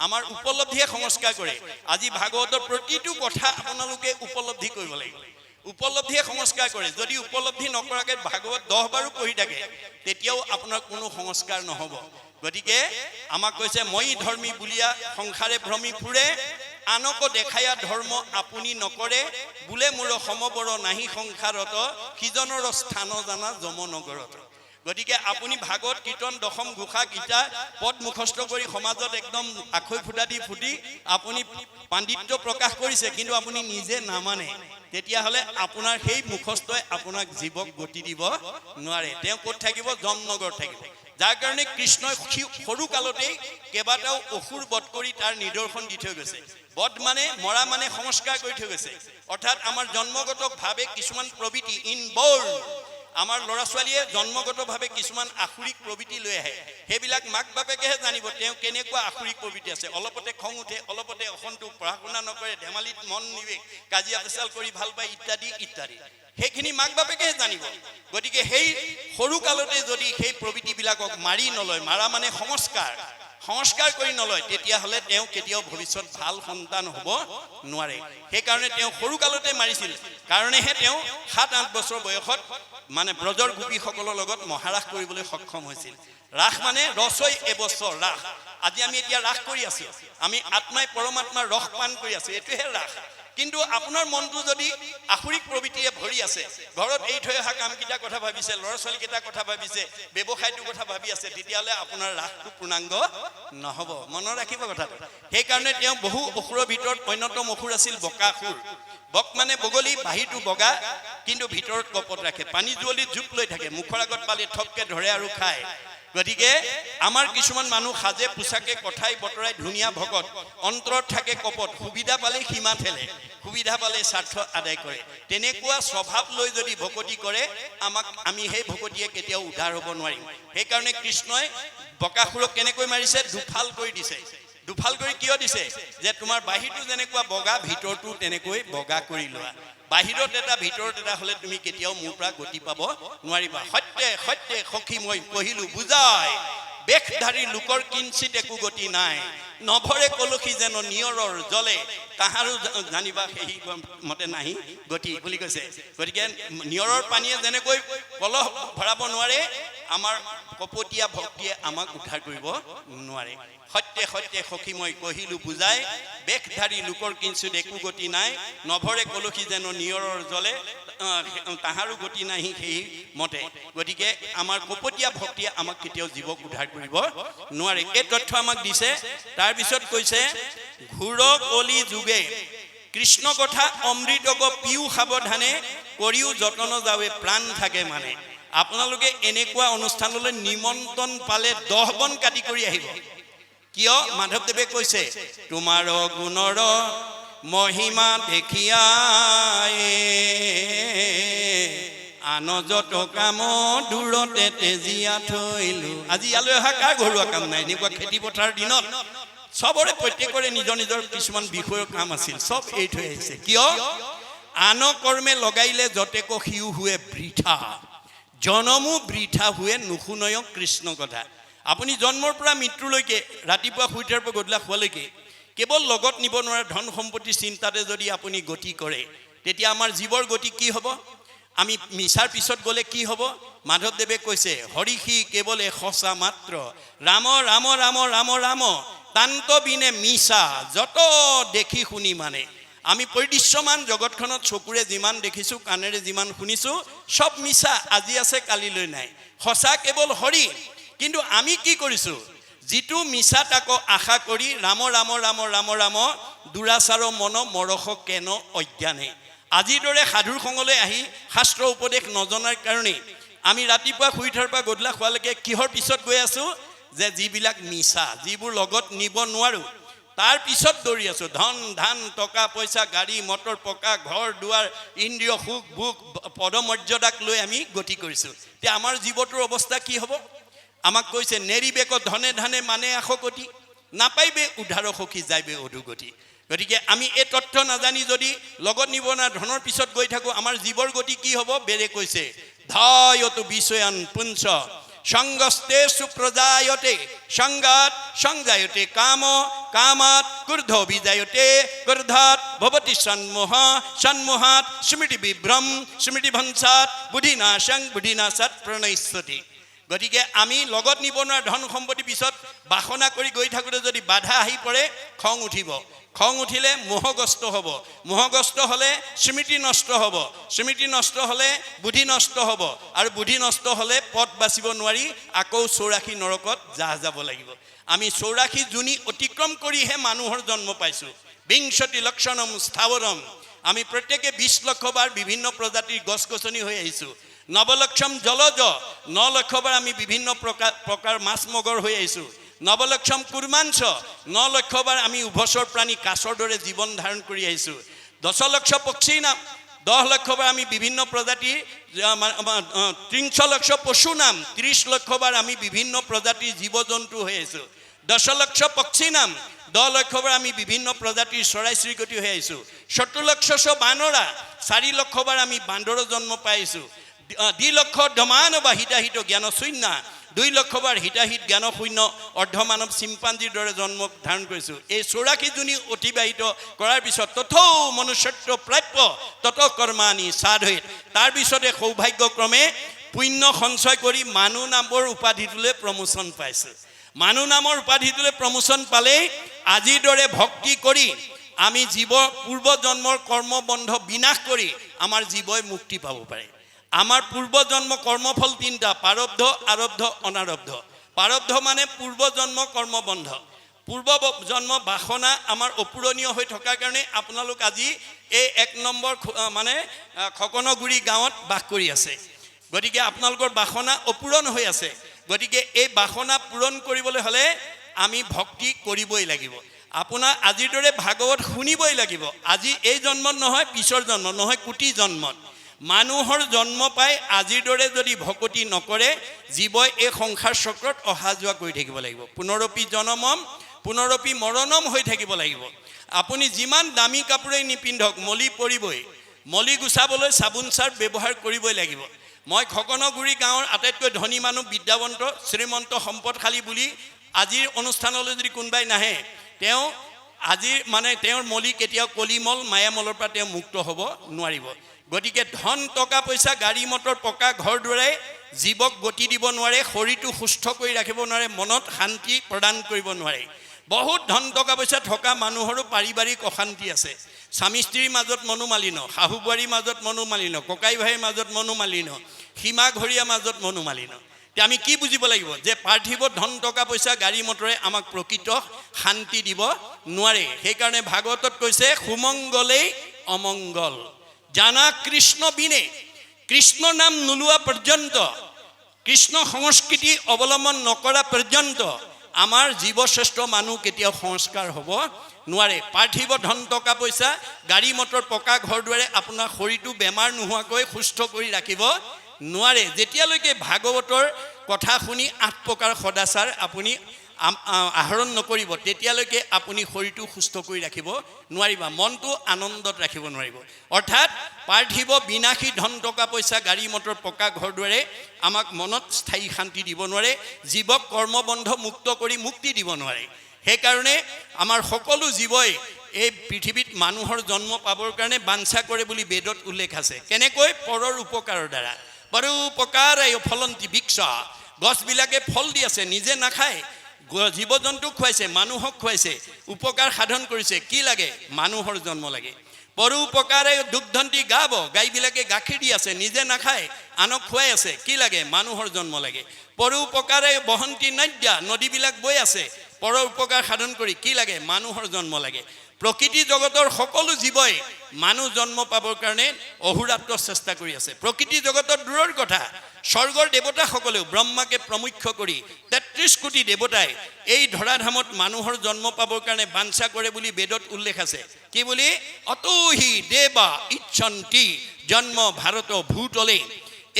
আমাৰ উপলব্ধিয়ে সংস্কাৰ কৰে আজি ভাগৱতৰ প্ৰতিটো কথা আপোনালোকে উপলব্ধি কৰিব লাগিব উপলব্ধিয়ে সংস্কাৰ কৰে যদি উপলব্ধি নকৰাকৈ ভাগৱত 10 বাৰো পঢ়ি থাকে তেতিয়াও আপোনাৰ কোনো সংস্কাৰ নহব গতিকে আমাক কৈছে মই ধৰ্মী বুলিয়া সংসাৰে ভ্ৰমি ফুৰে আনকো দেখায়া ধৰ্ম আপুনি নকৰে বুলে মোৰ সমবৰ নাহি সংসাৰত কিজনৰ স্থান জানা যমনগৰত গতিকে আপুনি ভাগৱত কীৰ্তন দশম ঘোষা গীতা পদ মুখস্থ কৰি সমাজত একদম আখৈ ফুটা দি ফুটি আপুনি পাণ্ডিত্য প্ৰকাশ কৰিছে কিন্তু আপুনি নিজে নামানে তেতিয়াহলে আপোনাৰ সেই মুখস্থই আপোনাক জীৱক গতি দিব নোৱাৰে তেওঁ ক'ত থাকিব যমনগৰ থাকিব যাৰ কাৰণে কৃষ্ণই সৰু কালতেই কেইবাটাও অসুৰ বধ কৰি তাৰ নিদৰ্শন দি থৈ গৈছে বধ মানে মৰা মানে সংস্কাৰ কৰি থৈ গৈছে অৰ্থাৎ আমাৰ জন্মগত ভাৱে কিছুমান প্ৰবৃত্তি ইনবৰ্ন আমাৰ ল'ৰা ছোৱালীয়ে জন্মগতভাৱে কিছুমান আখুৰিক প্ৰবৃত্তি লৈ আহে সেইবিলাক মাক বাপেকেহে জানিব তেওঁ কেনেকুৱা আখুৰিক প্ৰবৃত্তি আছে অলপতে খং উঠে অলপতে অসন্তোষ পঢ়া শুনা নকৰে ধেমালিত মন নিবে কাজিয়া পেচাল কৰি ভাল পায় ইত্যাদি ইত্যাদি সেইখিনি মাক বাপেকেহে জানিব গতিকে সেই সৰু কালতে যদি সেই প্ৰবৃত্তিবিলাকক মাৰি নলয় মাৰা মানে সংস্কাৰ কৰি নলয় তেতিয়াহ'লে তেওঁ কেতিয়াও ভৱিষ্যত ভাল সন্তান হ'ব নোৱাৰে সেইকাৰণে তেওঁ সৰু কালতে মাৰিছিল কাৰণেহে তেওঁ 7-8 বছৰ বয়সত মানে ব্ৰজৰ গোপীসকলৰ লগত মহাৰাস কৰিবলৈ সক্ষম হৈছিল ৰাস মানে ৰসই এবছৰ ৰাস আজি আমি এতিয়া ৰাস কৰি আছো আমি আত্মাই পৰমাত্মাৰ ৰস পান কৰি আছো এটোহে ৰাস কিন্তু আপোনাৰ মনটো যদি আখুৰিক প্ৰবৃত্তিয়ে ভৰি আছে ঘৰত এই থৈ অহা কামকেইটা কথা ভাবিছে ল'ৰা ছোৱালীকেইটা কথা ভাবিছে ব্যৱসায়টোৰ কথা ভাবি আছে তেতিয়াহ'লে আপোনাৰ ৰাসটো পূৰ্ণাংগ নহ'ব মনত ৰাখিব কথাটো সেইকাৰণে তেওঁ বহু অসুৰৰ ভিতৰত অন্যতম অসুৰ আছিল বকাসুৰ বক মানে বগলী বাহিৰটো বগা কিন্তু ভিতৰত কপট ৰাখে পানী জুৱলিত জুপ লৈ থাকে মুখৰ আগত পালে থপকে ধৰে আৰু খায় গতিকে আমাৰ কিছুমান মানুহ সাজে পোছাকে কথাই বতৰাই ধুনীয়া ভকত অন্তৰত থাকে কপট সুবিধা পালে সীমা ঠেলে সুবিধা পালে স্বাৰ্থ আদায় কৰে তেনেকুৱা স্বভাৱ লৈ যদি ভকতি কৰে আমি সেই ভকতিয়ে কেতিয়াও উদ্ধাৰ হ'ব নোৱাৰিম সেইকাৰণে কৃষ্ণই বকাসুৰক কেনেকৈ মাৰিছে দুফাল কৰি দিছে দুফাল কৰি কিয় দিছে যে তোমাৰ বাহিৰটো যেনেকুৱা বগা ভিতৰটো তেনেকৈ বগা কৰি লোৱা বাহিৰত এটা ভিতৰত এটা হলে তুমি কেতিয়াও মোৰ পৰা গতি পাব নোৱাৰিবা সত্যে সত্যে সখী মই কহিলো বুজাই বেশধাৰী লোকৰ কিঞ্চিত একো গতি নাই নভৰে কলসী যেন নিয়ৰৰ জলে তাহাৰো জানিবা সেই মতে নাহি গতি বুলি কৈছে গতিকে নিয়ৰৰ পানীয়ে যেনেকৈ কলহ ভৰাব নোৱাৰে আমাৰ কপটীয়া ভক্তিয়ে আমাক উদ্ধাৰ কৰিব নোৱাৰে সত্যে সত্যে সখী মই কহিলো বুজাই বেশধাৰী লোকৰ কিঞ্চিত একো গতি নাই নভৰে কলসী যেন নিয়ৰৰ জলে তাহাৰো গতি নাহি সেই মতে গতিকে আমাৰ কপটীয়া ভক্তিয়ে আমাক কেতিয়াও জীৱক উদ্ধাৰ কৰিব নোৱাৰে এই তথ্য আমাক দিছে তাৰ পিছত কৈছে ঘূৰ কলি যুগে কৃষ্ণ কথা অমৃতক পিউ সাৱধানে কৰিও যতন যাৱে প্ৰাণ থাকে মানে আপোনালোকে এনেকুৱা অনুষ্ঠানলৈ নিমন্ত্ৰণ পালে 10 বন কাটি কৰি আহিব কিয় মাধৱদেৱে কৈছে তোমাৰ গুণৰ মহিমা দেখিয়াই আন যত কাম দূৰতে তেজিয়া থৈলো আজি ইয়ালৈ অহা কাৰ ঘৰুৱা কাম নাই এনেকুৱা খেতি পথাৰ দিনত সবৰে প্ৰত্যেকৰে নিজৰ নিজৰ কিছুমান বিষয়ৰ কাম আছিল সব এই থৈ আহিছে কিয় আন কৰ্মে লগাইলে যতেকো সিউ হুৱে বৃথা জনমো বৃথা হুৱে নুশুনয় কৃষ্ণ কথা আপুনি জন্মৰ পৰা মৃত্যুলৈকে ৰাতিপুৱা শুই উঠাৰ পৰা গধূলা শুৱালৈকে কেৱল লগত নিব নোৱাৰা ধন সম্পত্তি চিন্তাতে যদি আপুনি গতি কৰে তেতিয়া আমাৰ জীৱৰ গতি কি হ'ব আমি মিছাৰ পিছত গ'লে কি হ'ব মাধৱদেৱে কৈছে হৰিষি কেৱল সঁচা মাত্ৰ ৰাম ৰাম ৰাম ৰাম ৰাম তান্ত বিনে মিছা যত দেখি শুনি মানে আমি পৰিদৃশ্যমান জগতখনত চকুৰে যিমান দেখিছো কাণেৰে যিমান শুনিছো সব মিছা আজি আছে কালিলৈ নাই সঁচা কেৱল হৰি কিন্তু আমি কি কৰিছো जितु मिसा ताको आशा करी राम राम राम राम राम दुराचार मन मरख केन अज्ञाने आजिर दरे साधुर संगले आही शास्त्र उपदेश नजनार कारणे आमी रातिपुवा शुई उठार পৰা গধূলা খোৱালৈকে কিহৰ পিছত গৈ আছো যে যিবিলাক মিছা যিবোৰ লগত নিব নোৱাৰো তাৰ পিছত দৌৰি আছো ধন ধান টকা পইচা গাড়ী মটৰ পকা ঘৰ দুৱাৰ ইন্দ্ৰিয় সুখ ভোগ পদমৰ্যাদাক লৈ আমি গতি কৰিছো তে আমাৰ জীৱটোৰ অৱস্থা কি হ'ব আমাক কৈছে নেৰিবেক ধনে ধনে মানে আশকতি নাপাইবে উদ্ধাৰ সখী যাইবে অধুগতি গতিকে আমি এই তথ্য নাজানি যদি লগত নিব না ধনৰ পিছত গৈ থাকো আমাৰ জীৱৰ গতি কি হ'ব বেৰে কৈছে ধায়তু বিষয়ান পুঞ্চ সংগস্তে সুপ্রজায়তে সংগাত সংজায়তে কাম কামাত ক্রোধ বিজায়তে ক্রোধাত ভবতি সন্মোহ সন্মোহাত স্মৃতি বিভ্রম স্মৃতি ভংসাত বুদ্ধিনাশং বুদ্ধিনাশাত প্ৰণশ্যতি। গতিকে আমি লগত নিব নোৱাৰা ধন সম্পত্তি পিছত বাসনা কৰি গৈ থাকোঁতে যদি বাধা আহি পৰে খং উঠিব, খং উঠিলে মোহগ্ৰস্ত হ'ব, মোহগ্ৰস্ত হ'লে স্মৃতি নষ্ট হ'ব, স্মৃতি নষ্ট হ'লে বুদ্ধি নষ্ট হ'ব, আৰু বুদ্ধি নষ্ট হ'লে পথ বাচিব নোৱাৰি আকৌ 84 নৰকত জাহ যাব লাগিব। আমি 84 যোনি অতিক্ৰম কৰিহে মানুহৰ জন্ম পাইছোঁ। বিংশতি লক্ষণম স্থাৱৰম, আমি প্ৰত্যেকে 20 লক্ষ বাৰ বিভিন্ন প্ৰজাতিৰ গছ গছনি হৈ আহিছোঁ। নৱলক্ষম জলজ, 9 লক্ষ বাৰ আমি বিভিন্ন প্ৰকাৰ মাছ মগৰ হৈ আহিছোঁ। নৱলক্ষম কুৰ্মাঞ্চ, 9 লক্ষ বাৰ আমি উভচৰ প্ৰাণী কাছৰ দৰে জীৱন ধাৰণ কৰি আহিছোঁ। 10 লক্ষ পক্ষী নাম, 10 লক্ষ বাৰ আমি বিভিন্ন প্ৰজাতিৰ 30 লক্ষ পশু নাম, 30 লক্ষ বাৰ আমি বিভিন্ন প্ৰজাতিৰ জীৱ জন্তু হৈ আহিছোঁ। 10 লক্ষ পক্ষী নাম, 10 লক্ষ বাৰ আমি বিভিন্ন প্ৰজাতিৰ চৰাই চিৰিকটি হৈ আহিছোঁ। 70 লক্ষ বানৰা, 4 লক্ষ বাৰ আমি বান্দৰৰ জন্ম পাইছোঁ। 2 লক্ষ দমান বা হিতাহিত জ্ঞান শূন্য, 2 লক্ষ বাৰ হিতাহিত জ্ঞান শূন্য অৰ্ধমানৱ চিম্পাঞ্জীৰ দৰে জন্ম ধাৰণ কৰিছোঁ। এই 84 যোনি অতিবাহিত কৰাৰ পিছত তথৌ মনুষ্যত্ব প্ৰাপ্য তত কৰ্মাণি সাধয়িত, তাৰপিছতে সৌভাগ্যক্ৰমে পুণ্য সঞ্চয় কৰি মানুহ নামৰ উপাধিটোলৈ প্ৰমোচন পাইছোঁ। মানুহ নামৰ উপাধিটোলৈ প্ৰমোচন পালেই আজিৰ দৰে ভক্তি কৰি আমি জীৱ পূৰ্ব জন্মৰ কৰ্মবন্ধ বিনাশ কৰি আমাৰ জীৱই মুক্তি পাব পাৰে। আমাৰ পূৰ্ব জন্ম কৰ্মফল 3টা, প্ৰাৰব্ধ আৰব্ধ অনাৰব্ধ। প্ৰাৰব্ধ মানে পূৰ্ব জন্ম কৰ্মবন্ধ, পূৰ্ব জন্ম বাসনা আমাৰ অপূৰণীয় হৈ থকাৰ কাৰণে আপোনালোক আজি এই 1 নম্বৰ মানে খকনগুৰি গাঁৱত বাস কৰি আছে। গতিকে আপোনালোকৰ বাসনা অপূৰণ হৈ আছে। গতিকে এই বাসনা পূৰণ কৰিবলৈ হ'লে আমি ভক্তি কৰিবই লাগিব। আপোনাৰ আজিৰ দৰে ভাগৱত শুনিবই লাগিব। আজি এই জন্মত নহয়, পিছৰ জন্মত নহয়, কোটি জন্মত। মানুহৰ জন্ম পাই আজিৰ দৰে যদি ভকতি নকৰে জীৱই এই সংসাৰ চক্ৰত অহা যোৱা কৰি থাকিব লাগিব। পুনৰপি জনমম পুনৰপি মৰণম হৈ থাকিব লাগিব। আপুনি যিমান দামী কাপোৰেই নিপিন্ধক মলি পৰিবই, মলি গুচাবলৈ চাবোন চাৰ ব্যৱহাৰ কৰিবই লাগিব। মই খকনগুৰি গাঁৱৰ আটাইতকৈ ধনী মানুহ, বিদ্যাৱন্ত, শ্ৰীমন্ত, সম্পদশালী বুলি আজিৰ অনুষ্ঠানলৈ যদি কোনোবাই নাহে তেওঁ আজিৰ মানে তেওঁৰ মলি কেতিয়াও কলিমল মায়ামলৰ পৰা তেওঁ মুক্ত হ'ব নোৱাৰিব। গতিকে ধন টকা পইচা গাড়ী মটৰ পকা ঘৰ দুৱাৰে জীৱক গতি দিব নোৱাৰে, শৰীৰটো সুস্থ কৰি ৰাখিব নোৱাৰে, মনত শান্তি প্ৰদান কৰিব নোৱাৰে। বহুত ধন টকা পইচা থকা মানুহৰো পাৰিবাৰিক অশান্তি আছে। স্বামী স্ত্ৰীৰ মাজত মনোমালিন্য, শাহু বোৱাৰীৰ মাজত মনোমালিন্য, ককাই ভাইৰ মাজত মনোমালিন্য, সীমা ঘৰীয়া মাজত মনোমালিন্য। এতিয়া আমি কি বুজিব লাগিব যে পাৰ্থিৱ ধন টকা পইচা গাড়ী মটৰে আমাক প্ৰকৃত শান্তি দিব নোৱাৰে। সেইকাৰণে ভাগৱতত কৈছে সুমংগলেই অমংগল, জানা কৃষ্ণ বিনে, কৃষ্ণ নাম নোলোৱা পৰ্যন্ত, কৃষ্ণ সংস্কৃতি অৱলম্বন নকৰা পৰ্যন্ত আমাৰ জীৱশ্ৰেষ্ঠ মানুহ কেতিয়াও সংস্কাৰ হ'ব নোৱাৰে। পাৰ্থিৱ ধন টকা পইচা গাড়ী মটৰ পকা ঘৰ দুৱাৰে আপোনাৰ শৰীৰটো বেমাৰ নোহোৱাকৈ সুস্থ কৰি ৰাখিব নোৱাৰে। যেতিয়ালৈকে ভাগৱতৰ কথা শুনি 8 প্ৰকাৰ সদাচাৰ আপুনি আহৰণ নকৰিব তেতিয়ালৈকে আপুনি শৰীৰটো সুস্থ কৰি ৰাখিব নোৱাৰিব, মনটো আনন্দত ৰাখিব নোৱাৰিব। অৰ্থাৎ পাৰ্থিৱ বিনাশী ধন টকা পইচা গাড়ী মটৰ পকা ঘৰ দুৱাৰে আমাক মনত স্থায়ী শান্তি দিব নোৱাৰে, জীৱক কৰ্মবন্ধ মুক্ত কৰি মুক্তি দিব নোৱাৰে। সেইকাৰণে আমাৰ সকলো জীৱই এই পৃথিৱীত মানুহৰ জন্ম পাবৰ কাৰণে বাঞ্ছা কৰে বুলি বেদত উল্লেখ আছে। কেনেকৈ? পৰৰ উপকাৰৰ দ্বাৰা। পৰোপকাৰে ফলন্তি বৃক্ষ, গছবিলাকে ফল দি আছে, নিজে নাখায়, জীৱ জন্তুক খুৱাইছে, মানুহক খুৱাইছে, উপকাৰ সাধন কৰিছে। কি লাগে? মানুহৰ জন্ম লাগে। পৰোপকাৰে দুগ্ধন্তি গাব, গাইবিলাকে গাখীৰ দি আছে, নিজে নাখায়, আনক খুৱাই আছে। কি লাগে? মানুহৰ জন্ম লাগে। পৰোপকাৰে বহন্তি নদ্যা, নদীবিলাক বৈ আছে পৰৰ উপকাৰ সাধন কৰি। কি লাগে? মানুহৰ জন্ম লাগে। প্ৰকৃতি জগতৰ সকলো জীৱই মানুহ জন্ম পাবৰ কাৰণে অহোৰাত্ৰ চেষ্টা কৰি আছে। প্ৰকৃতি জগতৰ দূৰৰ কথা, স্বৰ্গৰ দেৱতাসকলেও ব্ৰহ্মাকে প্ৰমুখ্য কৰি 33 কোটি দেৱতাই এই ধৰাধামত মানুহৰ জন্ম পাবৰ কাৰণে বাঞ্ছা কৰে বুলি বেদত উল্লেখ আছে। কি বুলি? অতোহি দেৱা ইচ্ছন্তি জন্ম ভাৰত ভূতলে।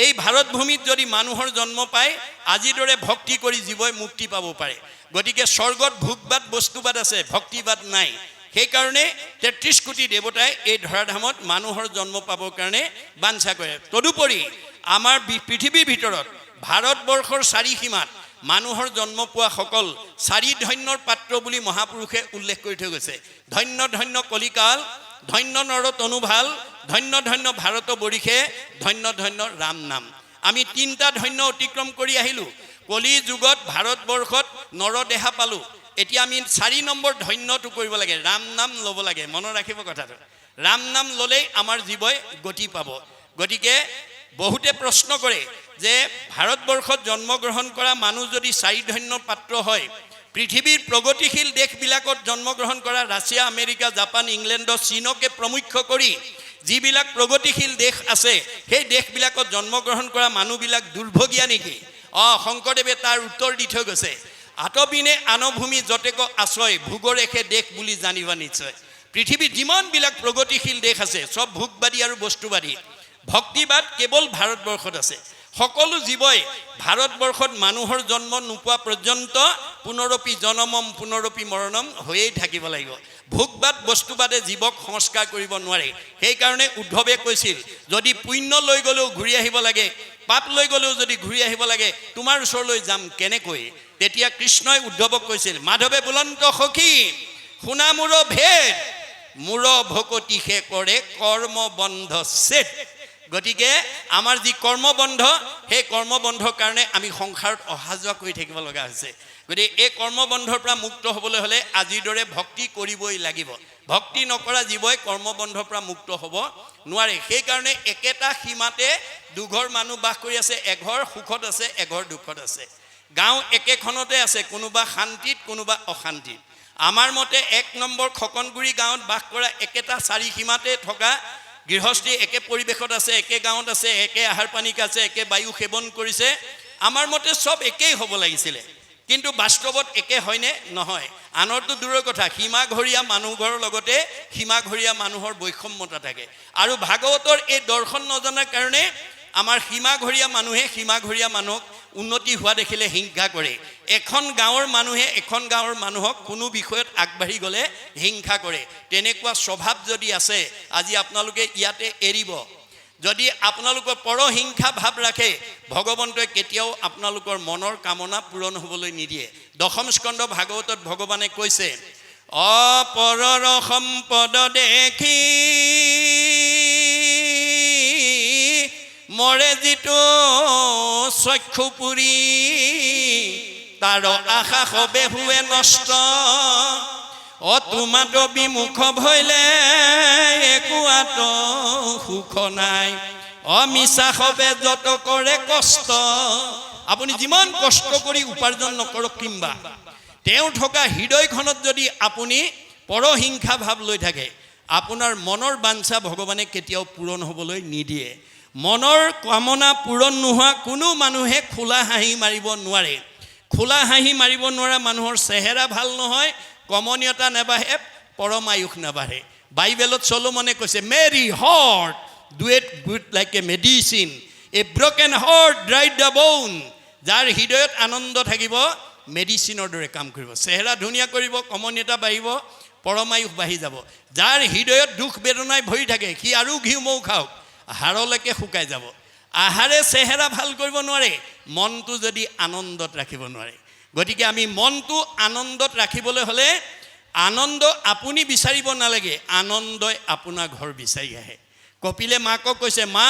এই ভাৰত ভূমিত যদি মানুহৰ জন্ম পায় আজিৰ দৰে ভক্তি কৰি জীৱই মুক্তি পাব পাৰে। গতিকে স্বৰ্গত ভোগবাদ বস্তুবাদ আছে, ভক্তিবাদ নাই। সেইকাৰণে 33 কোটি দেৱতাই এই ধৰাধামত মানুহৰ জন্ম পাবৰ কাৰণে বাঞ্ছা কৰে। তদুপৰি আমাৰ পৃথিৱীৰ ভিতৰত ভাৰতবৰ্ষৰ চাৰিসীমাত মানুহৰ জন্ম পোৱা সকল চাৰি ধন্যৰ পাত্ৰ বুলি মহাপুৰুষে উল্লেখ কৰি থৈ গৈছে। ধন্য ধন্য কলিকাল, ধন্য নৰ তনুভাল, ধন্য ধন্য ভাৰত বৰিষে, ধন্য ধন্য ৰাম নাম। আমি তিনিটা ধন্য অতিক্ৰম কৰি আহিলোঁ। কলি যুগত ভাৰতবৰ্ষত নৰদেহা পালোঁ। এতিয়া আমি 4 নম্বৰ ধন্যটো কৰিব লাগে, ৰাম নাম ল'ব লাগে। মনত ৰাখিব কথাটো, ৰাম নাম ল'লেই আমাৰ জীৱই গতি পাব। গতিকে বহুতে প্ৰশ্ন কৰে যে ভাৰতবৰ্ষত জন্মগ্ৰহণ কৰা মানুহ যদি 4 ধন্য পাত্ৰ হয়, পৃথিৱীৰ প্ৰগতিশীল দেশবিলাকত জন্মগ্ৰহণ কৰা ৰাছিয়া, আমেৰিকা, জাপান, ইংলেণ্ড, চীনকে প্ৰমুখ্য কৰি যিবিলাক প্ৰগতিশীল দেশ আছে, সেই দেশবিলাকত জন্মগ্ৰহণ কৰা মানুহবিলাক দুৰ্ভগীয়া নেকি? শংকৰদেৱে তাৰ উত্তৰ দি থৈ গৈছে, আতপিনে আনভূমি যতেক আশ্ৰয়, ভোগৰেখে দেশ বুলি জানিবা নিশ্চয়। পৃথিৱীত যিমানবিলাক প্ৰগতিশীল দেশ আছে চব ভোগবাদী আৰু বস্তুবাদী। ভক্তিবাদ কেৱল ভাৰতবৰ্ষত আছে। সকলো জীৱই ভাৰতবৰ্ষত মানুহৰ জন্ম নোপোৱা পৰ্যন্ত পুনৰপি জনমম পুনৰপি মৰণম হৈয়েই থাকিব লাগিব। ভোগবাদ বস্তুবাদে জীৱক সংস্কাৰ কৰিব নোৱাৰে। সেইকাৰণে উদ্ধৱে কৈছিল, যদি পুণ্য লৈ গ'লেও ঘূৰি আহিব লাগে, পাপ লৈ গ'লেও যদি ঘূৰি আহিব লাগে, তোমাৰ ওচৰলৈ যাম কেনেকৈ? তেতিয়া কৃষ্ণই উদ্ধৱক কৈছিল, মাধৱে বুলন্ত সখী শুনা মোৰ ভেদ, মোৰ ভকতিহে কৰে কৰ্মবন্ধ ছেদ। গতিকে আমাৰ যি কৰ্মবন্ধ, সেই কৰ্মবন্ধৰ কাৰণে আমি সংসাৰত অহা যোৱা কৰি থাকিব লগা হৈছে। গতিকে এই কৰ্মবন্ধৰ পৰা মুক্ত হ'বলৈ হ'লে আজিৰ দৰে ভক্তি কৰিবই লাগিব। ভক্তি নকৰা জীৱই কৰ্মবন্ধৰ পৰা মুক্ত হ'ব নোৱাৰে। সেইকাৰণে একেটা সীমাতে দুঘৰ মানুহ বাস কৰি আছে, এঘৰ সুখত আছে, এঘৰ দুখত আছে। গাঁও একেখনতে আছে, কোনোবা শান্তিত, কোনোবা অশান্তিত। আমাৰ মতে 1 নম্বৰ খকনগুৰি গাঁৱত বাস কৰা একেটা 4 সীমাতে থকা গৃহস্থী একে পৰিৱেশত আছে, একে গাঁৱত আছে, একে আহাৰ পানীক আছে, একে বায়ু সেৱন কৰিছে। আমাৰ মতে চব একেই হ'ব লাগিছিলে, কিন্তু বাস্তৱত একে হয়নে? নহয়। আনৰতো দূৰৰ কথা, সীমাঘৰীয়া মানুহঘৰৰ লগতে সীমাঘৰীয়া মানুহৰ বৈষম্যতা থাকে। আৰু ভাগৱতৰ এই দৰ্শন নজনাৰ কাৰণে আমাৰ সীমাঘৰীয়া মানুহে সীমাঘৰীয়া মানুহক উন্নতি হোৱা দেখিলে হিংসা কৰে। এখন গাঁৱৰ মানুহে এখন গাঁৱৰ মানুহক কোনো বিষয়ত আগবাঢ়ি গ'লে হিংসা কৰে। তেনেকুৱা স্বভাৱ যদি আছে, আজি আপোনালোকে ইয়াতে এৰিব। যদি আপোনালোকৰ পৰহিংসা ভাৱ ৰাখে, ভগৱন্তই কেতিয়াও আপোনালোকৰ মনৰ কামনা পূৰণ হ'বলৈ নিদিয়ে। 10ম স্কন্ধ ভাগৱতত ভগৱানে কৈছে, অপৰৰ সম্পদ দেখি মৰে যিটো চক্ষু পুৰি, তাৰ আশা সবে হুৱে নষ্ট, তোমাত বিমুখ ভৈলে একোৱাত সুখ নাই, মিছা সবে যত কৰে কষ্ট। আপুনি যিমান কষ্ট কৰি উপাৰ্জন নকৰক কিম্বা, তেওঁ থকা হৃদয়খনত যদি আপুনি পৰহিংসা ভাৱ লৈ থাকে, আপোনাৰ মনৰ বাঞ্ছা ভগৱানে কেতিয়াও পূৰণ হ'বলৈ নিদিয়ে। মনৰ কামনা পূৰণ নোহোৱা কোনো মানুহে খোলা হাঁহি মাৰিব নোৱাৰে। খোলা হাঁহি মাৰিব নোৱাৰা মানুহৰ চেহেৰা ভাল নহয়, কমনীয়তা নেবাঢ়ে, পৰমায়ুস নাবাঢ়ে। বাইবেলত চলোমনে কৈছে, মেৰী হাৰ্ট ডুৱেট good like a medicine, A broken heart dried the bone. যাৰ হৃদয়ত আনন্দ থাকিব, মেডিচিনৰ দৰে কাম কৰিব। চেহেৰা ধুনীয়া কৰিব, কমনীয়তা বাঢ়িব, পৰমায়ুস বাঢ়ি যাব। যাৰ হৃদয়ত দুখ বেদনাই ভৰি থাকে, সি আৰু ঘিউ মৌ খাওক, হাড়লৈকে শুকাই যাব। আহাৰে চেহেৰা ভাল কৰিব নোৱাৰে, মনটো যদি আনন্দত ৰাখিব নোৱাৰে। গতিকে আমি মনটো আনন্দত ৰাখিবলৈ হ'লে আনন্দ আপুনি বিচাৰিব নালাগে, আনন্দই আপোনাৰ ঘৰ বিচাৰি আহে। কপিলে মাকক কৈছে, মা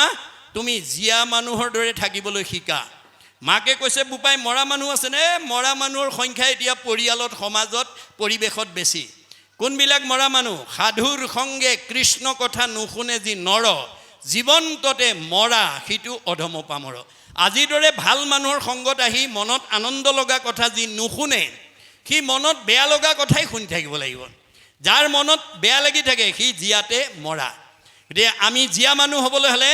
তুমি জীয়া মানুহৰ দৰে থাকিবলৈ শিকা। মাকে কৈছে, বোপাই মৰা মানুহ আছেনে? মৰা মানুহৰ সংখ্যা এতিয়া পৰিয়ালত, সমাজত, পৰিৱেশত বেছি। কোনবিলাক মৰা মানুহ? সাধুৰ সংগে কৃষ্ণ কথা নুশুনে যি নৰ, জীৱন্ততে মৰা সিটো অধম পামৰ। আজিৰ দৰে ভাল মানুহৰ সংগত আহি মনত আনন্দ লগা কথা যি নুশুনে, সি মনত বেয়া লগা কথাই শুনি থাকিব লাগিব। যাৰ মনত বেয়া লাগি থাকে, সি জীয়াতে মৰা। গতিকে আমি জীয়া মানুহ হ'বলৈ হ'লে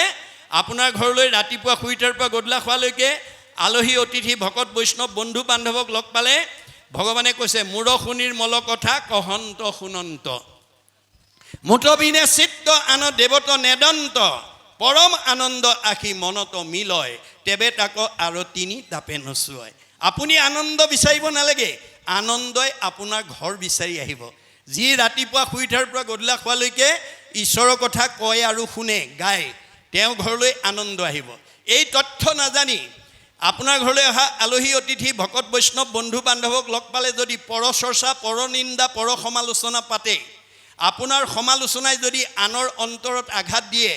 আপোনাৰ ঘৰলৈ ৰাতিপুৱা শুই উঠাৰ পৰা গধূলা খোৱালৈকে আলহী অতিথি ভকত বৈষ্ণৱ বন্ধু বান্ধৱক লগ পালে ভগৱানে কৈছে, মূৰ শুনিৰ মল কথা কহন্ত শুনন্ত, মুঠবিনে চিত্ত আন দেৱত নেদন্ত, পৰম আনন্দ আখি মনত মিলয়, তেবে তাক আৰু তিনি তাপে নচুৱায়। আপুনি আনন্দ বিচাৰিব নালাগে, আনন্দই আপোনাৰ ঘৰ বিচাৰি আহিব। যি ৰাতিপুৱা শুই উঠাৰ পৰা গধূলা খোৱালৈকে ঈশ্বৰৰ কথা কয় আৰু শুনে, গায়, তেওঁ ঘৰলৈ আনন্দ আহিব। এই তথ্য নাজানি আপোনাৰ ঘৰলৈ অহা আলহী অতিথি ভকত বৈষ্ণৱ বন্ধু বান্ধৱক লগ পালে যদি পৰচৰ্চা পৰনিন্দা পৰ সমালোচনা পাতে, আপোনাৰ সমালোচনাই যদি আনৰ অন্তৰত আঘাত দিয়ে,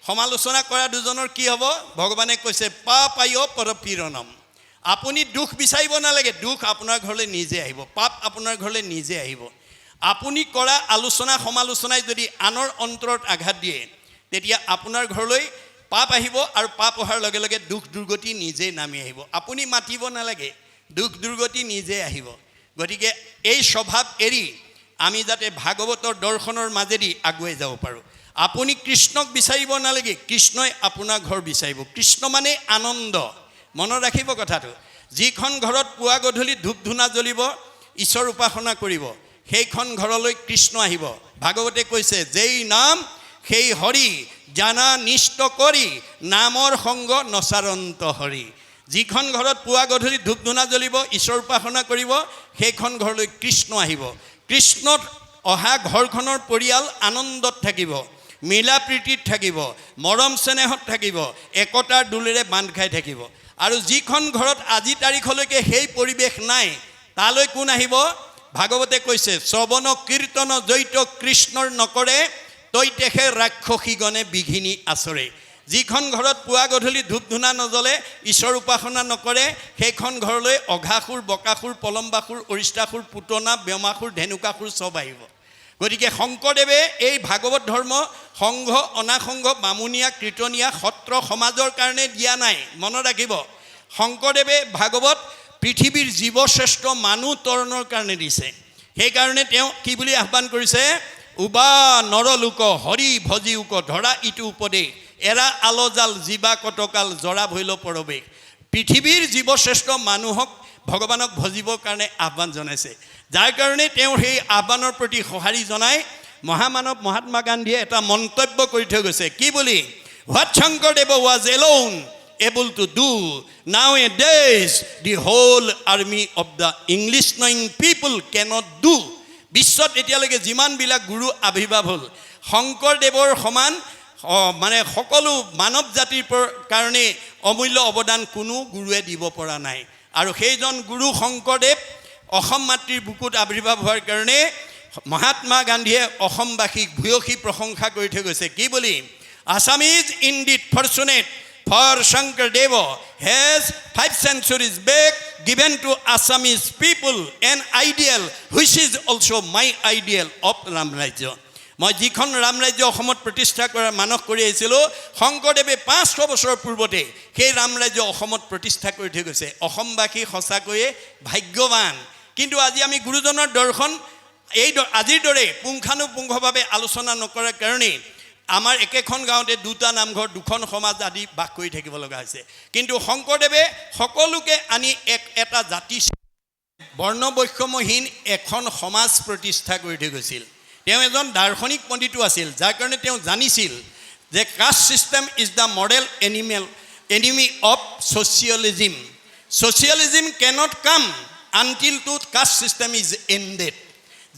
সমালোচনা কৰা দুজনৰ কি হ'ব? ভগৱানে কৈছে পাপায় পৰপীড়নম। আপুনি দুখ বিচাৰিব নালাগে, দুখ আপোনাৰ ঘৰলৈ নিজে আহিব, পাপ আপোনাৰ ঘৰলৈ নিজে আহিব। আপুনি কৰা আলোচনা সমালোচনাই যদি আনৰ অন্তৰত আঘাত দিয়ে, তেতিয়া আপোনাৰ ঘৰলৈ পাপ আহিব, আৰু পাপ অহাৰ লগে লগে দুখ দুৰ্গতি নিজেই নামি আহিব। আপুনি মাতিব নালাগে, দুখ দুৰ্গতি নিজে আহিব। গতিকে এই স্বভাৱ এৰি আমি যাতে ভাগৱতৰ দৰ্শনৰ মাজেদি আগুৱাই যাব পাৰোঁ। আপুনি কৃষ্ণক বিচাৰিব নালাগে, কৃষ্ণই আপোনাৰ ঘৰ বিচাৰিব। কৃষ্ণ মানে আনন্দ। মনত ৰাখিব কথাটো। যিখন ঘৰত পুৱা গধূলি ধূপ ধূনা জ্বলিব, ঈশ্বৰ উপাসনা কৰিব, সেইখন ঘৰলৈ কৃষ্ণ আহিব। ভাগৱতে কৈছে যেই নাম সেই হৰি, জানা নিষ্ট কৰি নামৰ সংগ নচাৰন্ত হৰি। যিখন ঘৰত পুৱা গধূলি ধূপ ধূনা জ্বলিব, ঈশ্বৰ উপাসনা কৰিব, সেইখন ঘৰলৈ কৃষ্ণ আহিব। কৃষ্ণত অহা ঘৰখনৰ পৰিয়াল আনন্দত থাকিব, মিলা প্ৰীতিত থাকিব, মৰম চেনেহত থাকিব, একতাৰ দোলেৰে বান্ধ খাই থাকিব। আৰু যিখন ঘৰত আজি তাৰিখলৈকে সেই পৰিৱেশ নাই, তালৈ কোন আহিব? ভাগৱতে কৈছে শ্ৰৱণ কীৰ্তন জৈত কৃষ্ণৰ নকৰে, তৈতেহে ৰাক্ষসীগণে বিঘিনি আচৰে। যিখন ঘৰত পুৱা গধূলি ধূপ ধূনা নজ্বলে, ঈশ্বৰ উপাসনা নকৰে, সেইখন ঘৰলৈ অঘাসুৰ, বকাসুৰ, পলম্বাসুৰ, অৰিষ্টাসুৰ, পুতনা, ব্যোমাসুৰ, ধেনুকাসুৰ চব আহিব। গতিকে শংকৰদেৱে এই ভাগৱত ধৰ্ম সংঘ, অনাসংঘ, বামুণীয়া, কীৰ্তনীয়া, সত্ৰ সমাজৰ কাৰণে দিয়া নাই। মনত ৰাখিব, শংকৰদেৱে ভাগৱত পৃথিৱীৰ জীৱশ্ৰেষ্ঠ মানুহ তৰণৰ কাৰণে দিছে। সেইকাৰণে তেওঁ কি বুলি আহ্বান কৰিছে? উবা নৰলোক হৰি ভজিউক, ধৰা ইটো উপদেশ, এৰা আলজাল জীৱা কটকাল, জৰা ভৈল পৰৱেশ। পৃথিৱীৰ জীৱশ্ৰেষ্ঠ মানুহক ভগৱানক ভজিবৰ কাৰণে আহ্বান জনাইছে। যাৰ কাৰণে তেওঁ সেই আহ্বানৰ প্ৰতি সঁহাৰি জনাই মহামানৱ মহাত্মা গান্ধীয়ে এটা মন্তব্য কৰি থৈ গৈছে। কি বুলি? What Sankardev was alone able to do, nowadays the whole army of the English knowing people cannot do. বিশ্বত এতিয়ালৈকে যিমানবিলাক গুৰু আবিৰ্ভাৱ হ'ল, শংকৰদেৱৰ সমান মানে সকলো মানৱ জাতিৰ কাৰণে অমূল্য অৱদান কোনো গুৰুৱে দিব পৰা নাই। আৰু সেইজন গুৰু শংকৰদেৱ অসম মাতৃৰ বুকুত আবিৰ্ভাৱ হোৱাৰ কাৰণে মহাত্মা গান্ধীয়ে অসমবাসীক ভূয়সী প্ৰশংসা কৰি থৈ গৈছে। কি বুলি? Assamese indeed fortunate, for Shankardeva has 5 centuries back given to Assamese people an ideal which is also my ideal of Ram Rajya. মই যিখন ৰাম ৰাজ্য অসমত প্ৰতিষ্ঠা কৰাৰ মানস কৰি আহিছিলোঁ, শংকৰদেৱে 500 বছৰৰ পূৰ্বতে সেই ৰাম ৰাজ্য অসমত প্ৰতিষ্ঠা কৰি থৈ গৈছে। অসমবাসী সঁচাকৈয়ে ভাগ্যৱান। কিন্তু আজি আমি গুৰুজনৰ দৰ্শন এই আজিৰ দৰে পুংখানুপুংখভাৱে আলোচনা নকৰাৰ কাৰণে আমাৰ একেখন গাঁৱতে দুটা নামঘৰ, দুখন সমাজ আদি বাস কৰি থাকিব লগা হৈছে। কিন্তু শংকৰদেৱে সকলোকে আনি এটা জাতি বৰ্ণ বৈষম্যহীন এখন সমাজ প্ৰতিষ্ঠা কৰি থৈ গৈছিল। তেওঁ এজন দাৰ্শনিক পণ্ডিতো আছিল, যাৰ কাৰণে তেওঁ জানিছিল যে caste system is the model enemy of socialism. Socialism cannot come until to caste system is ended.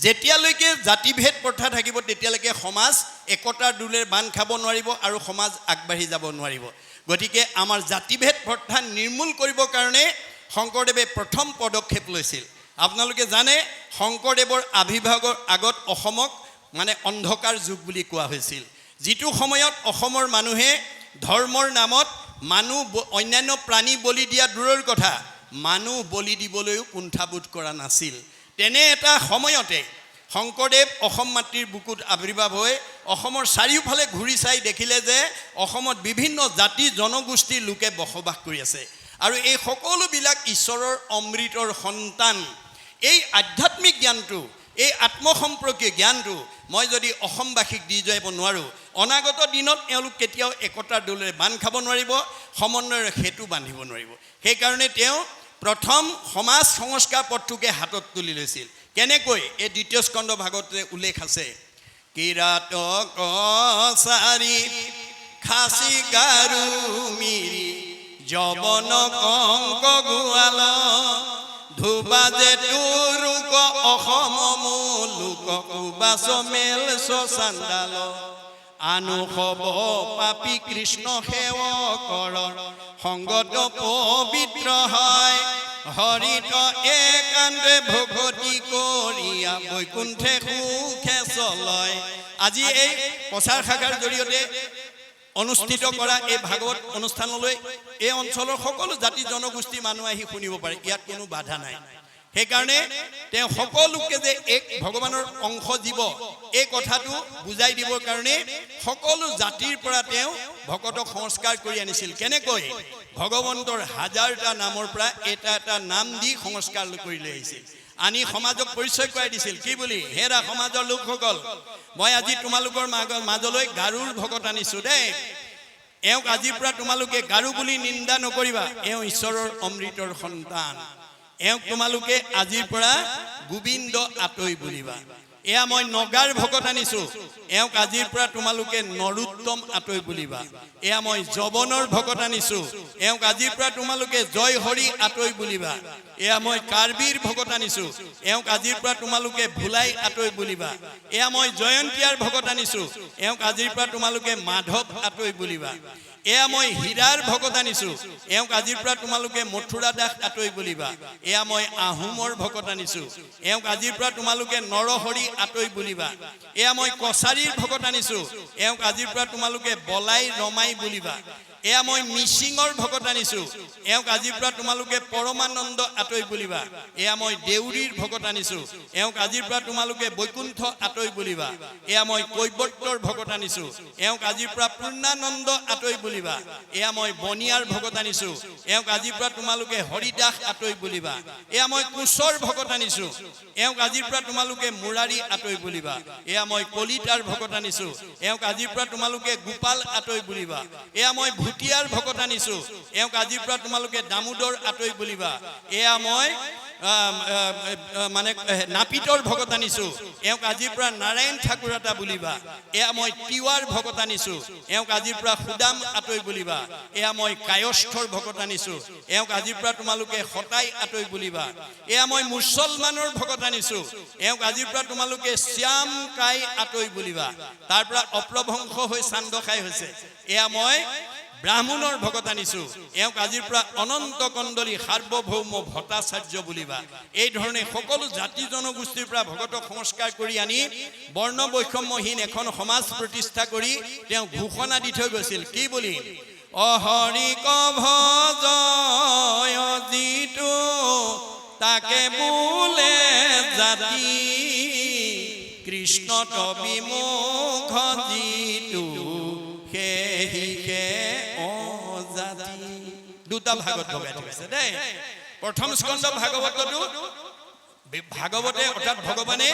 যেতিয়ালৈকে জাতিভেদ প্ৰথা থাকিব, তেতিয়ালৈকে সমাজ একতাৰ দোলেৰে বান্ধ খাব নোৱাৰিব আৰু সমাজ আগবাঢ়ি যাব নোৱাৰিব। গতিকে আমাৰ জাতিভেদ প্ৰথা নিৰ্মূল কৰিবৰ কাৰণে শংকৰদেৱে প্ৰথম পদক্ষেপ লৈছিল। আপোনালোকে জানে শংকৰদেৱৰ আবিৰ্ভাৱৰ আগত অসমক মানে অন্ধকাৰ যুগ বুলি কোৱা হৈছিল। যিটো সময়ত অসমৰ মানুহে ধৰ্মৰ নামত মানুহ অন্যান্য প্ৰাণী বলি দিয়া দূৰৰ কথা, মানুহ বলি দিবলৈও কুণ্ঠাবোধ কৰা নাছিল। তেনে এটা সময়তে শংকৰদেৱ অসম মাতৃৰ বুকুত আবিৰ্ভাৱ হৈ অসমৰ চাৰিওফালে ঘূৰি চাই দেখিলে যে অসমত বিভিন্ন জাতি জনগোষ্ঠীৰ লোকে বসবাস কৰি আছে, আৰু এই সকলোবিলাক ঈশ্বৰৰ অমৃতৰ সন্তান। এই আধ্যাত্মিক জ্ঞানটো, এই আত্মসম্পৰ্কীয় জ্ঞানটো মই যদি অসমবাসীক দি যাব নোৱাৰোঁ, অনাগত দিনত এওঁলোক কেতিয়াও একতাৰ দোলেৰে বান্ধ খাব নোৱাৰিব, সমন্বয়ৰ সেতু বান্ধিব নোৱাৰিব। সেইকাৰণে তেওঁ প্ৰথম সমাজ সংস্কাৰ পথটোকে হাতত তুলি লৈছিল। কেনেকৈ? এই দ্বিতীয় স্কন্ধ ভাগৱততে উল্লেখ আছে। কিৰাত কছাৰী খাচী গাৰু মিৰি যবন কংক গোৱাল ধুবাজে তুৰুক অসম লোক কুবাচ মেল চান্দাল আনু হব পাপী কৃষ্ণ সেৱকৰ সংগত পবিত্ৰ পবিত্ৰ হয় হৰিত একান্তে ভকতি কৰিয়া বৈকুণ্ঠে সুখে চলয়। আজি এই প্ৰচাৰ শাখাৰ জৰিয়তে অনুষ্ঠিত কৰা এই ভাগৱত অনুষ্ঠানলৈ এই অঞ্চলৰ সকলো জাতি জনগোষ্ঠী মানুহ আহি শুনিব পাৰে, ইয়াত কোনো বাধা নাই। সেইকাৰণে তেওঁ সকলোকে যে এক ভগৱানৰ অংশ জীৱ এই কথাটো বুজাই দিবৰ কাৰণে সকলো জাতিৰ পৰা তেওঁ ভকতক সংস্কাৰ কৰি আনিছিল। কেনেকৈ? ভগৱন্তৰ হাজাৰটা নামৰ পৰা এটা এটা নাম দি সংস্কাৰ কৰি লৈ আহিছিল, আনি সমাজক পৰিচয় কৰাই দিছিল। কি বুলি? হেৰা সমাজৰ লোকসকল, মই আজি তোমালোকৰ মাজলৈ গাৰুৰ ভকত আনিছো দেই। এওঁক আজিৰ পৰা তোমালোকে গাৰু বুলি নিন্দা নকৰিবা, এওঁ ঈশ্বৰৰ অমৃতৰ সন্তান। এওঁক তোমালোকে আজিৰ পৰা গোবিন্দ আতৈ বুলিবা। এয়া মই নগাৰ ভকত আনিছো, এওঁক আজিৰ পৰা তোমালোকে নৰোত্তম আতৈ বুলিবা। এয়া মই যৱনৰ ভকত আনিছো, এওঁক আজিৰ পৰা তোমালোকে জয় হৰি আতৈ বুলিবা। এয়া মই কাৰ্বিৰ ভকত আনিছো, এওঁক আজিৰ পৰা তোমালোকে ভোলাই আতৈ বুলিবা। এয়া মই জয়ন্তীয়াৰ ভকত আনিছো, এওঁক আজিৰ পৰা তোমালোকে মাধৱ আতৈ বুলিবা। এয়া মই হীৰাৰ ভকত আনিছো, এওঁক আজিৰ পৰা তোমালোকে মথুৰা দাস আতৈ বুলিবা। এয়া মই আহোমৰ ভকত আনিছো, এওঁক আজিৰ পৰা তোমালোকে নৰহৰি আতৈ বুলিবা। এয়া মই কছাৰীৰ ভকত আনিছো, এওঁক আজিৰ পৰা তোমালোকে বলাই ৰমাই বুলিবা। এয়া মই মিচিঙৰ ভকত আনিছো, এওঁক আজিৰ পৰা তোমালোকে পৰমানন্দ আতৈ বুলিবা। এয়া মই দেউৰীৰ ভকত আনিছো, এওঁক আজিৰ পৰা তোমালোকে বৈকুণ্ঠ আতৈ বুলিবা। এয়া মই কৈবৰ্তৰ ভকত আনিছো, এওঁক আজিৰ পৰা পূৰ্ণানন্দ আতৈ বুলিবা। এয়া মই বনিয়াৰ ভকত আনিছো, এওঁক আজিৰ পৰা তোমালোকে হৰিদাস আতৈ বুলিবা। এয়া মই কোচৰ ভকত আনিছো, এওঁক আজিৰ পৰা তোমালোকে মুৰাৰী আতৈ বুলিবা। এয়া মই কলিতাৰ ভকত আনিছো, এওঁক আজিৰ পৰা তোমালোকে গোপাল আতৈ বুলিবা। এয়া মই ভুটিয়াৰ ভকত আনিছো, এওঁক আজিৰ পৰা তোমালোকে দামোদৰ আতৈ বুলিবা। এয়া মই মানে নাপিতৰ ভকত আনিছো, এওঁক আজিৰ পৰা নাৰায়ণ ঠাকুৰ এটা বুলিবা। এয়া মই তিৱাৰ ভকত আনিছো, এওঁক আজিৰ পৰা সুদাম আতৈ বুলিবা। এয়া মই কায়স্থৰ ভকত আনিছো, এওঁক আজিৰ পৰা তোমালোকে হতাই আতৈ বুলিবা। এয়া মই মুছলমানৰ ভকত আনিছো, এওঁক আজিৰ পৰা তোমালোকে শ্যাম কাই আতৈ বুলিবা। তাৰ পৰা অপ্ৰভংশ হৈ চান্দ খাই হৈছে। এয়া মই ব্ৰাহ্মণৰ ভকত আনিছো, এওঁক আজিৰ পৰা অনন্ত কণ্ডলী সাৰ্বভৌম ভট্টাচাৰ্য বুলিবা। এই ধৰণে সকলো জাতি জনগোষ্ঠীৰ পৰা ভকতক সংস্কাৰ কৰি আনি বৰ্ণ বৈষম্যহীন এখন সমাজ প্ৰতিষ্ঠা কৰি তেওঁ ঘোষণা দি থৈ গৈছিল। কি বুলি? অহৰিক ভজয় যিটো তাকে বোলে জাতি, কৃষ্ণ বিমুখ যিটো সেহিকে অজাতি। দুটা ভাগত ভগাই থৈছে দেই। প্ৰথম স্কন্ধ ভাগৱতটো ভাগৱতে অৰ্থাৎ ভগৱানে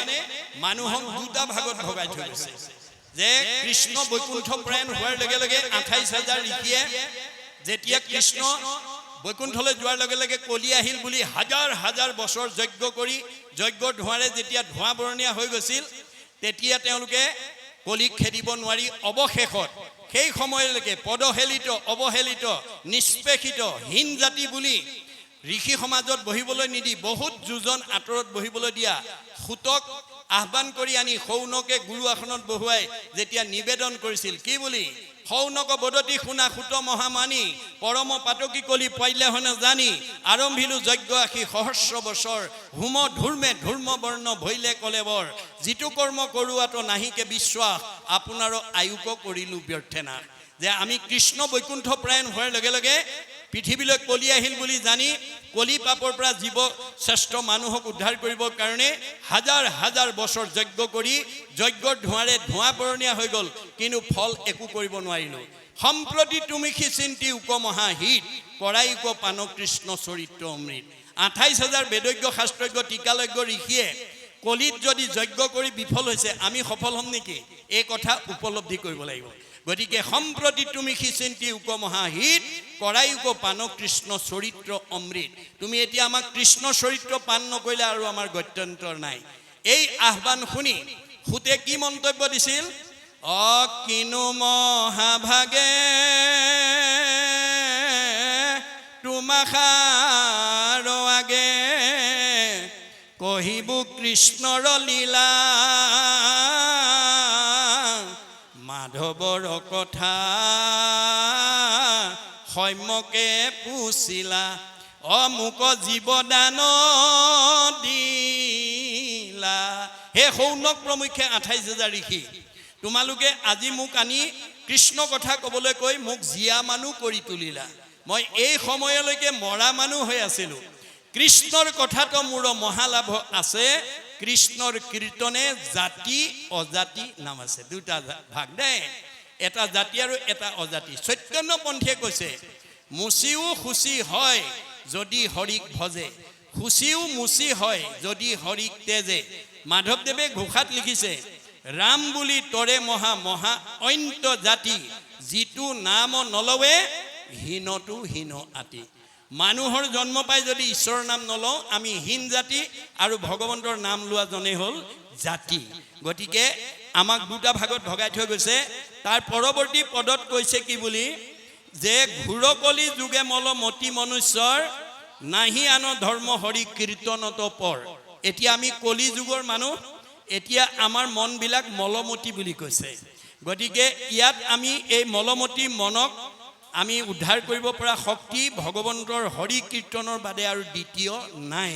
মানুহক দুটা ভাগত ভগাই থৈছে। যে কৃষ্ণ বৈকুণ্ঠ প্ৰয়াণ হোৱাৰ লগে লগে 28,000 ঋষিয়ে যেতিয়া কৃষ্ণ বৈকুণ্ঠলৈ যোৱাৰ লগে লগে কলি আহিল বুলি হাজাৰ হাজাৰ বছৰ যজ্ঞ কৰি যজ্ঞৰ ধোঁৱাৰে যেতিয়া ধোঁৱা বৰণীয়া হৈ গৈছিল, তেতিয়া তেওঁলোকে কলিক খেদিব নোৱাৰি অৱশেষত সেই সময়লৈকে পদহেলিত অৱহেলিত নিষ্পেষিত হীন জাতি বুলি ঋষি সমাজত বহিবলৈ নিদি বহুত যোজন আঁতৰত বহিবলৈ দিয়া সুতক আহ্বান কৰি আনি সৌনকে গুৰু আসনত বহুৱাই যেতিয়া নিবেদন কৰিছিল। কি বুলি? সৌনক বদতি শুনা সুত মহামানী, পৰম পাতকী কলি পাইলে হনে জানি, আৰম্ভিলো যজ্ঞ আশী সহস্ৰ বছৰ, হোম ধূৰ্মে ধূৰ্ম বৰ্ণ ভৈলে কলেবৰ, যিটো কৰ্ম কৰোৱাটো নাহিকে বিশ্বাস, আপোনাৰো আয়ুক কৰিলো ব্যৰ্থে না। যে আমি কৃষ্ণ বৈকুণ্ঠ প্ৰায়ণ হোৱাৰ লগে লগে পৃথিৱীলৈ কলি আহিল বুলি জানি কলি পাপৰ পৰা জীৱ শ্ৰেষ্ঠ মানুহক উদ্ধাৰ কৰিবৰ কাৰণে হাজাৰ হাজাৰ বছৰ যজ্ঞ কৰি যজ্ঞৰ ধোঁৱাৰে ধোঁৱা বৰণীয়া হৈ গ'ল, কিন্তু ফল একো কৰিব নোৱাৰিলো। সম্প্ৰতি তুমি চিন্তি উক মহাহিত, কৰাই উক পান কৃষ্ণ চৰিত্ৰ অমৃত। 28,000 বেদজ্ঞ শাস্ত্ৰজ্ঞ টিকালজ্ঞ ঋষিয়ে কলিত যদি যজ্ঞ কৰি বিফল হৈছে, আমি সফল হ'ম নেকি? এই কথা উপলব্ধি কৰিব লাগিব। গতিকে সম্প্ৰতি তুমি চিন্তি উক মহাহিত, কৰাই উক পান কৃষ্ণ চৰিত্ৰ অমৃত। তুমি এতিয়া আমাক কৃষ্ণ চৰিত্ৰ পান নকৰিলে আৰু আমাৰ গত্যন্তৰ নাই। এই আহ্বান শুনি সুতে কি মন্তব্য দিছিল? কিনো মহাভাগে তোমাখাৰ আগে, কহিবু কৃষ্ণৰ লীলা, মাধৱৰ কথা সম্যকে পুছিলা। মোক জীৱদান দিলা। হে শৌনক প্ৰমুখ্যে 28,000 ঋষি, তোমালোকে আজি মোক আনি কৃষ্ণ কথা ক'বলৈ কৈ মোক জীয়া মানুহ কৰি তুলিলা। মই এই সময়লৈকে মৰা মানুহ হৈ আছিলোঁ। কৃষ্ণৰ কথাটো মোৰ মহালাভ আছে। কৃষ্ণৰ কীৰ্তনে জাতি অজাতি নাম আছে, দুটা ভাগ দেই, এটা জাতি আৰু এটা অজাতি। চৈতন্যপন্থীয়ে কৈছে মুচিও খুচি হয় যদি হৰিক ভজে, খুচিও মুচি হয় যদি হৰিক তেজে। মাধৱদেৱে ঘোষাত লিখিছে ৰাম বুলি তৰে মহা মহা অন্ত জাতি, যিটো নাম নলৱে হীনটো হীন আতি। মানুহৰ জন্ম পাই যদি ঈশ্বৰৰ নাম নলওঁ আমি হীন জাতি, আৰু ভগৱন্তৰ নাম লোৱাজনেই হ'ল জাতি। গতিকে আমাক দুটা ভাগত ভগাই থৈ গৈছে। তাৰ পৰৱৰ্তী পদত কৈছে কি বুলি, যে ঘূৰকলি যুগে মল মতি মনুষ্যৰ, নাহি আন ধৰ্ম হৰি কীৰ্তনত পৰ। এতিয়া আমি কলি যুগৰ মানুহ, এতিয়া আমাৰ মনবিলাক মলমতি বুলি কৈছে। গতিকে ইয়াত আমি এই মলমতি মনক আমি উদ্ধাৰ কৰিব পৰা শক্তি ভগৱন্তৰ হৰি কীৰ্তনৰ বাদে আৰু দ্বিতীয় নাই।